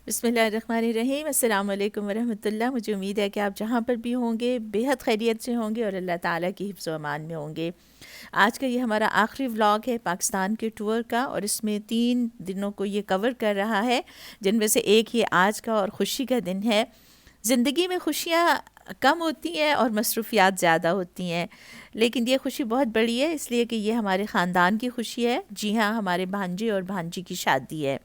بسم اللہ الرحمن الرحیم۔ السلام علیکم ورحمۃ اللہ۔ مجھے امید ہے کہ آپ جہاں پر بھی ہوں گے بےحد خیریت سے ہوں گے اور اللہ تعالیٰ کی حفظ و امان میں ہوں گے۔ آج کا یہ ہمارا آخری ولاگ ہے پاکستان کے ٹور کا، اور اس میں 3 دنوں کو یہ کور کر رہا ہے، جن میں سے ایک یہ آج کا اور خوشی کا دن ہے۔ زندگی میں خوشیاں کم ہوتی ہیں اور مصروفیات زیادہ ہوتی ہیں، لیکن یہ خوشی بہت بڑی ہے، اس لیے کہ یہ ہمارے خاندان کی خوشی ہے۔ جی ہاں، ہمارے بھانجے اور بھانجی کی شادی ہے،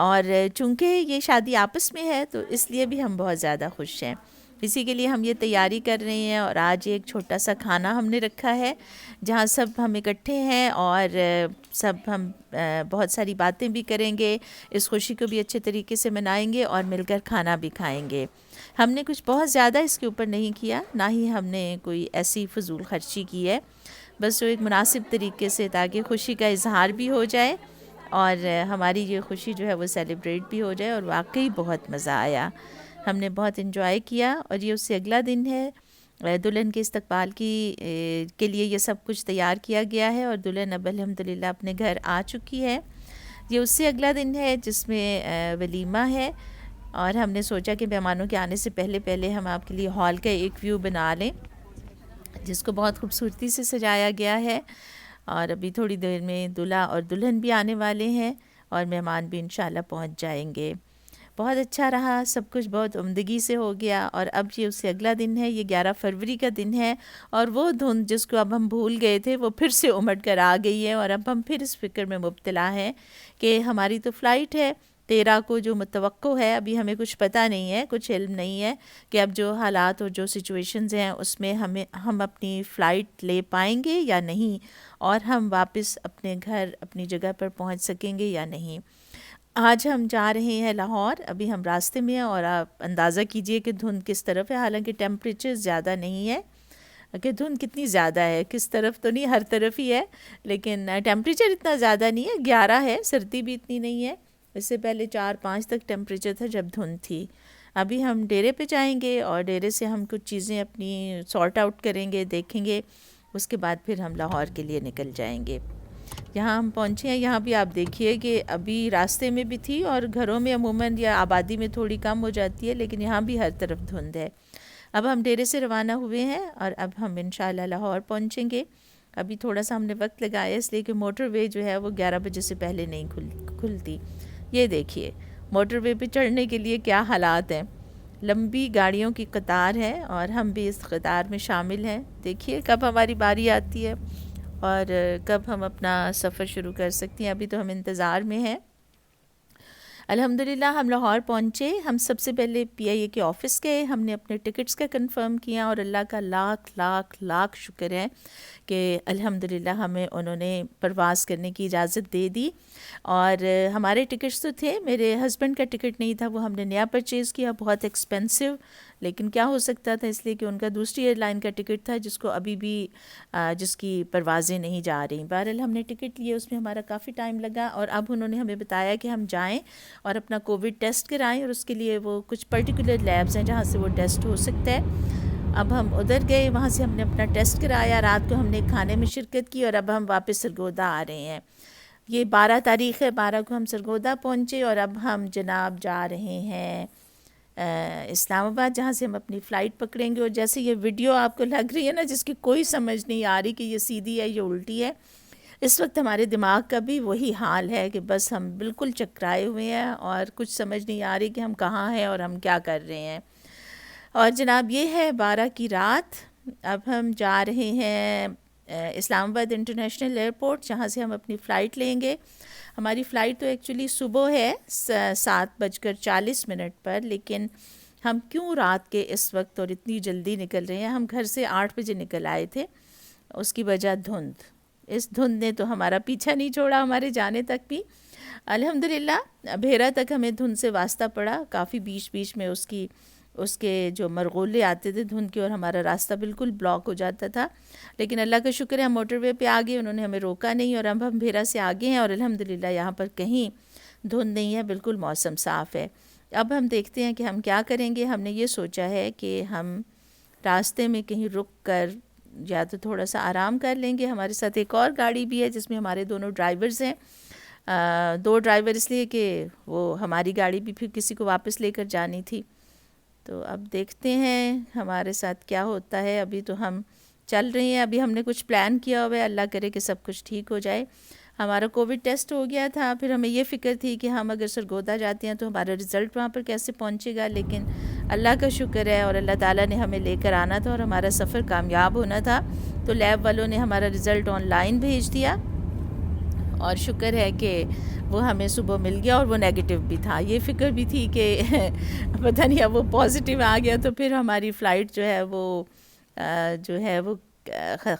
اور چونکہ یہ شادی آپس میں ہے تو اس لیے بھی ہم بہت زیادہ خوش ہیں۔ اسی کے لیے ہم یہ تیاری کر رہے ہیں، اور آج ایک چھوٹا سا کھانا ہم نے رکھا ہے جہاں سب ہم اکٹھے ہیں، اور سب ہم بہت ساری باتیں بھی کریں گے، اس خوشی کو بھی اچھے طریقے سے منائیں گے اور مل کر کھانا بھی کھائیں گے۔ ہم نے کچھ بہت زیادہ اس کے اوپر نہیں کیا، نہ ہی ہم نے کوئی ایسی فضول خرچی کی ہے، بس وہ ایک مناسب طریقے سے، تاکہ خوشی کا اظہار بھی ہو جائے اور ہماری یہ خوشی جو ہے وہ سیلیبریٹ بھی ہو جائے۔ اور واقعی بہت مزہ آیا، ہم نے بہت انجوائے کیا۔ اور یہ اس سے اگلا دن ہے، دلہن کے استقبال کے لیے یہ سب کچھ تیار کیا گیا ہے، اور دلہن اب الحمدللہ اپنے گھر آ چکی ہے۔ یہ اس سے اگلا دن ہے جس میں ولیمہ ہے، اور ہم نے سوچا کہ مہمانوں کے آنے سے پہلے پہلے ہم آپ کے لیے ہال کا ایک ویو بنا لیں، جس کو بہت خوبصورتی سے سجایا گیا ہے۔ اور ابھی تھوڑی دیر میں دلہا اور دلہن بھی آنے والے ہیں، اور مہمان بھی انشاءاللہ پہنچ جائیں گے۔ بہت اچھا رہا، سب کچھ بہت عمدگی سے ہو گیا۔ اور اب یہ اس سے اگلا دن ہے، یہ 11 فروری کا دن ہے، اور وہ دھند جس کو اب ہم بھول گئے تھے وہ پھر سے امٹ کر آ گئی ہے، اور اب ہم پھر اس فکر میں مبتلا ہیں کہ ہماری تو فلائٹ ہے 13 کو جو متوقع ہے، ابھی ہمیں کچھ پتہ نہیں ہے، کچھ علم نہیں ہے کہ اب جو حالات اور جو سچویشنز ہیں اس میں ہم اپنی فلائٹ لے پائیں گے یا نہیں، اور ہم واپس اپنے گھر اپنی جگہ پر پہنچ سکیں گے یا نہیں۔ آج ہم جا رہے ہیں لاہور، ابھی ہم راستے میں ہیں، اور آپ اندازہ کیجئے کہ دھند کس طرف ہے، حالانکہ ٹیمپریچر زیادہ نہیں ہے، کہ دھند کتنی زیادہ ہے، کس طرف تو نہیں، ہر طرف ہی ہے، لیکن ٹیمپریچر اتنا زیادہ نہیں ہے، 11 ہے، سردی بھی اتنی نہیں ہے۔ اس سے پہلے 4-5 تک ٹیمپریچر تھا جب دھند تھی۔ ابھی ہم ڈیرے پہ جائیں گے، اور ڈیرے سے ہم کچھ چیزیں اپنی سارٹ آؤٹ کریں گے، دیکھیں گے، اس کے بعد پھر ہم لاہور کے لیے نکل جائیں گے۔ یہاں ہم پہنچے ہیں، یہاں بھی آپ دیکھیے کہ ابھی راستے میں بھی تھی، اور گھروں میں عموماً یا آبادی میں تھوڑی کم ہو جاتی ہے، لیکن یہاں بھی ہر طرف دھند ہے۔ اب ہم ڈیرے سے روانہ ہوئے ہیں، اور اب ہم انشاءاللہ لاہور پہنچیں گے۔ ابھی تھوڑا سا ہم نے وقت لگایا، اس لیے کہ موٹر وے جو ہے وہ 11 بجے سے پہلے نہیں کھلتی۔ یہ دیکھیے موٹر وے پہ چڑھنے کے لیے کیا حالات ہیں، لمبی گاڑیوں کی قطار ہے، اور ہم بھی اس قطار میں شامل ہیں۔ دیکھیے کب ہماری باری آتی ہے اور کب ہم اپنا سفر شروع کر سکتی ہیں، ابھی تو ہم انتظار میں ہیں۔ الحمدللہ ہم لاہور پہنچے، ہم سب سے پہلے پی آئی اے کے آفس گئے، ہم نے اپنے ٹکٹس کا کنفرم کیا، اور اللہ کا لاکھ لاکھ لاکھ شکر ہے کہ الحمدللہ ہمیں انہوں نے پرواز کرنے کی اجازت دے دی۔ اور ہمارے ٹکٹس تو تھے، میرے ہسبینڈ کا ٹکٹ نہیں تھا، وہ ہم نے نیا پرچیز کیا، بہت ایکسپینسو، لیکن کیا ہو سکتا تھا، اس لیے کہ ان کا دوسری ایئر لائن کا ٹکٹ تھا جس کو ابھی بھی جس کی پروازیں نہیں جا رہی۔ بہرحال ہم نے ٹکٹ لیے، اس میں ہمارا کافی ٹائم لگا، اور اب انہوں نے ہمیں بتایا کہ ہم جائیں اور اپنا کووڈ ٹیسٹ کرائیں، اور اس کے لیے وہ کچھ پرٹیکولر لیبز ہیں جہاں سے وہ ٹیسٹ ہو سکتا ہے۔ اب ہم ادھر گئے، وہاں سے ہم نے اپنا ٹیسٹ کرایا، رات کو ہم نے کھانے میں شرکت کی، اور اب ہم واپس سرگودا آ رہے ہیں۔ یہ 12 تاریخ ہے، 12 کو ہم سرگودا پہنچے، اور اب ہم جناب جا رہے ہیں اسلام آباد، جہاں سے ہم اپنی فلائٹ پکڑیں گے۔ اور جیسے یہ ویڈیو آپ کو لگ رہی ہے نا، جس کی کوئی سمجھ نہیں آ رہی کہ یہ سیدھی ہے یہ الٹی ہے، اس وقت ہمارے دماغ کا بھی وہی حال ہے کہ بس ہم بالکل چکرائے ہوئے ہیں، اور کچھ سمجھ نہیں آ رہی کہ ہم کہاں ہیں اور ہم کیا کر رہے ہیں۔ اور جناب یہ ہے 12 کی رات، اب ہم جا رہے ہیں اسلام آباد انٹرنیشنل ایئرپورٹ، جہاں سے ہم اپنی فلائٹ لیں گے۔ ہماری فلائٹ تو ایکچولی صبح ہے 7:40 پر، لیکن ہم کیوں رات کے اس وقت اور اتنی جلدی نکل رہے ہیں، ہم گھر سے 8 بجے نکل آئے تھے، اس کی وجہ دھند، اس دھند نے تو ہمارا پیچھا نہیں چھوڑا ہمارے جانے تک بھی۔ الحمدللہ بھیرا تک ہمیں دھند سے واسطہ پڑا، کافی بیچ بیچ میں اس کے جو مرغولے آتے تھے دھند کے، اور ہمارا راستہ بالکل بلاک ہو جاتا تھا، لیکن اللہ کا شکر ہے ہم موٹر وے پہ آگے، انہوں نے ہمیں روکا نہیں، اور اب ہم بھیرا سے آگے ہیں، اور الحمدللہ یہاں پر کہیں دھند نہیں ہے، بالکل موسم صاف ہے۔ اب ہم دیکھتے ہیں کہ ہم کیا کریں گے۔ ہم نے یہ سوچا ہے کہ ہم راستے میں کہیں رک کر یا تو تھوڑا سا آرام کر لیں گے، ہمارے ساتھ ایک اور گاڑی بھی ہے جس میں ہمارے دونوں ڈرائیورز ہیں، دو ڈرائیور اس لیے کہ وہ ہماری گاڑی بھی پھر کسی کو واپس لے کر جانی تھی. تو اب دیکھتے ہیں ہمارے ساتھ کیا ہوتا ہے. ابھی تو ہم چل رہے ہیں. ابھی ہم نے کچھ پلان کیا ہوا ہے, اللہ کرے کہ سب کچھ ٹھیک ہو جائے. ہمارا کووڈ ٹیسٹ ہو گیا تھا, پھر ہمیں یہ فکر تھی کہ ہم اگر سرگودا جاتے ہیں تو ہمارا رزلٹ وہاں پر کیسے پہنچے گا, لیکن اللہ کا شکر ہے اور اللہ تعالیٰ نے ہمیں لے کر آنا تھا اور ہمارا سفر کامیاب ہونا تھا. تو لیب والوں نے ہمارا رزلٹ آن لائن بھیج دیا اور شکر ہے کہ وہ ہمیں صبح مل گیا اور وہ نیگیٹو بھی تھا. یہ فکر بھی تھی کہ پتہ نہیں اب وہ پازیٹیو آ گیا تو پھر ہماری فلائٹ جو ہے وہ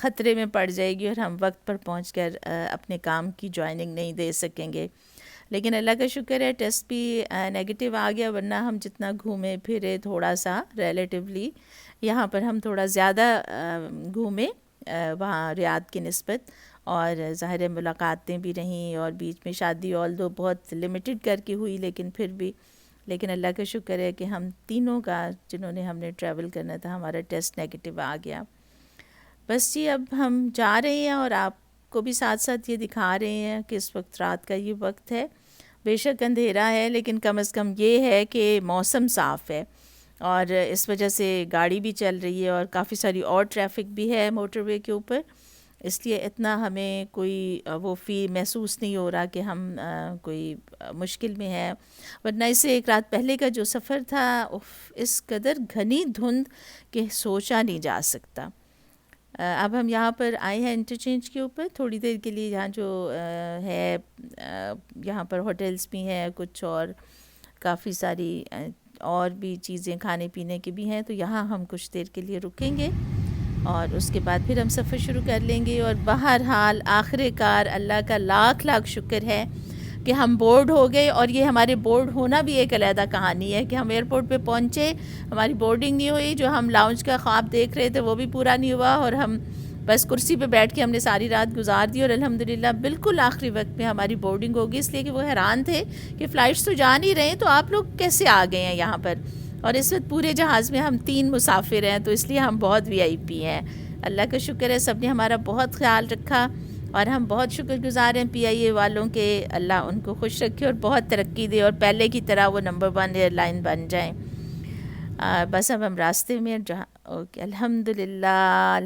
خطرے میں پڑ جائے گی اور ہم وقت پر پہنچ کر اپنے کام کی جوائننگ نہیں دے سکیں گے. لیکن اللہ کا شکر ہے ٹیسٹ بھی نیگیٹو آ گیا, ورنہ ہم جتنا گھومے پھرے تھوڑا سا ریلیٹیولی یہاں پر ہم تھوڑا زیادہ گھومے وہاں ریاض کی نسبت, اور ظاہر ملاقاتیں بھی رہیں اور بیچ میں شادی آل دو بہت لمیٹڈ کر کے ہوئی, لیکن پھر بھی لیکن اللہ کا شکر ہے کہ ہم تینوں کا جنہوں نے ہم نے ٹریول کرنا تھا ہمارا ٹیسٹ نیگیٹو آ گیا. بس جی اب ہم جا رہے ہیں اور آپ کو بھی ساتھ ساتھ یہ دکھا رہے ہیں کہ اس وقت رات کا یہ وقت ہے. بے شک اندھیرا ہے لیکن کم از کم یہ ہے کہ موسم صاف ہے اور اس وجہ سے گاڑی بھی چل رہی ہے اور کافی ساری اور ٹریفک بھی ہے موٹر وے کے اوپر, اس لیے اتنا ہمیں کوئی وہ محسوس نہیں ہو رہا کہ ہم کوئی مشکل میں ہیں. ورنہ اس سے ایک رات پہلے کا جو سفر تھا اس قدر گھنی دھند کہ سوچا نہیں جا سکتا. اب ہم یہاں پر آئے ہیں انٹرچینج کے اوپر تھوڑی دیر کے لیے, یہاں جو ہے یہاں پر ہوٹلز بھی ہیں کچھ اور کافی ساری اور بھی چیزیں کھانے پینے کی بھی ہیں, تو یہاں ہم کچھ دیر کے لیے رکیں گے اور اس کے بعد پھر ہم سفر شروع کر لیں گے. اور بہرحال آخر کار اللہ کا لاکھ لاکھ شکر ہے کہ ہم بورڈ ہو گئے, اور یہ ہمارے بورڈ ہونا بھی ایک علیحدہ کہانی ہے کہ ہم ایئرپورٹ پہ پہنچے, ہماری بورڈنگ نہیں ہوئی, جو ہم لاؤنج کا خواب دیکھ رہے تھے وہ بھی پورا نہیں ہوا, اور ہم بس کرسی پہ بیٹھ کے ہم نے ساری رات گزار دی, اور الحمدللہ بالکل آخری وقت میں ہماری بورڈنگ ہوگی, اس لیے کہ وہ حیران تھے کہ فلائٹس تو جا نہیں رہے ہیں تو آپ لوگ کیسے آ گئے ہیں یہاں پر. اور اس وقت پورے جہاز میں ہم 3 مسافر ہیں, تو اس لیے ہم بہت VIP ہیں. اللہ کا شکر ہے سب نے ہمارا بہت خیال رکھا اور ہم بہت شکر گزار ہیں PIA والوں کے, اللہ ان کو خوش رکھے اور بہت ترقی دے اور پہلے کی طرح وہ نمبر 1 ایئر لائن بن جائیں. بس اب ہم راستے میں اوکے الحمدللہ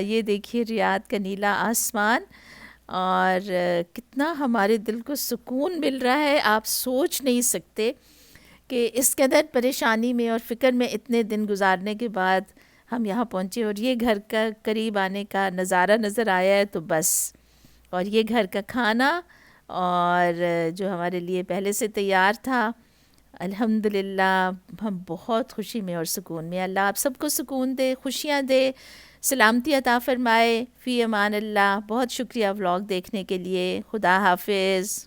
یہ دیکھیے ریاض کا نیلا آسمان اور کتنا ہمارے دل کو سکون مل رہا ہے. آپ سوچ نہیں سکتے کہ اس قدر پریشانی میں اور فکر میں اتنے دن گزارنے کے بعد ہم یہاں پہنچے اور یہ گھر کا قریب آنے کا نظارہ نظر آیا ہے تو بس. اور یہ گھر کا کھانا اور جو ہمارے لیے پہلے سے تیار تھا, الحمدللہ ہم بہت خوشی میں اور سکون میں. اللہ آپ سب کو سکون دے, خوشیاں دے, سلامتی عطا فرمائے. فی امان اللہ. بہت شکریہ ولاگ دیکھنے کے لیے. خدا حافظ.